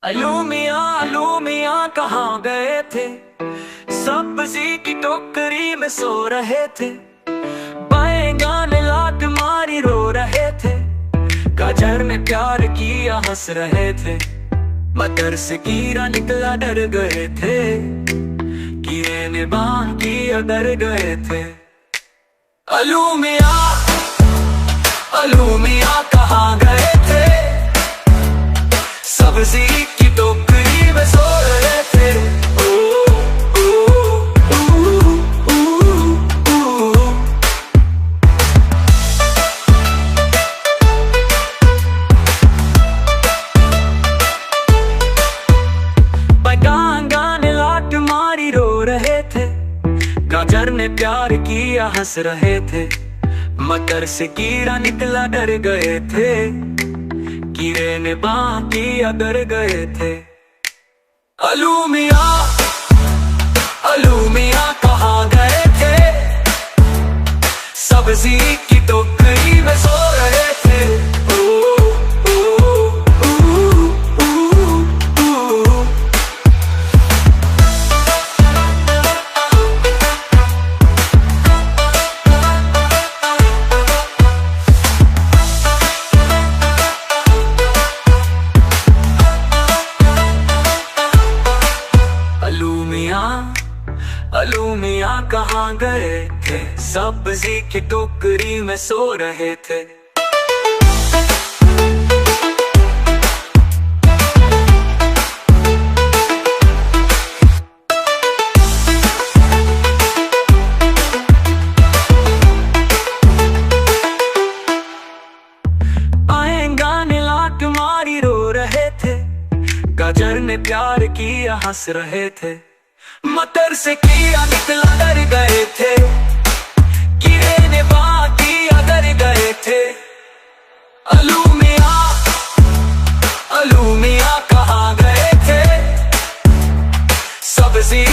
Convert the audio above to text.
अलू मियाँ कहाँ गए थे? सब्जी की टोकरी में सो रहे थे। बैंगन लात मारी रो रहे थे। गाजर ने प्यार किया हंस रहे थे। मटर से कीड़ा निकला डर गए थे। कीड़े ने बांध किया डर गए थे। अलू मियाँ कहाँ गए थे? सब्जी की टोकरी में सो रहे थे। बैंगन ने लात मारी रो रहे थे। गाजर ने प्यार किया हंस रहे थे। मटर से कीड़ा निकला डर गए थे। कीड़े ने बांध किया डर गए थे। अलू मियाँ कहाँ गए थे? सब्जी की टोकरी में सो रहे थे। अलू मियाँ कहाँ गए थे? सब्जी की टोकरी में सो रहे थे। बैंगन ने लात मारी रो रहे थे। गाजर ने प्यार किया हंस रहे थे। मटर से कीड़ा निकला डर गए थे। कीड़े ने बांध किया डर गए थे। अलू मियाँ कहाँ गए थे? सब्जी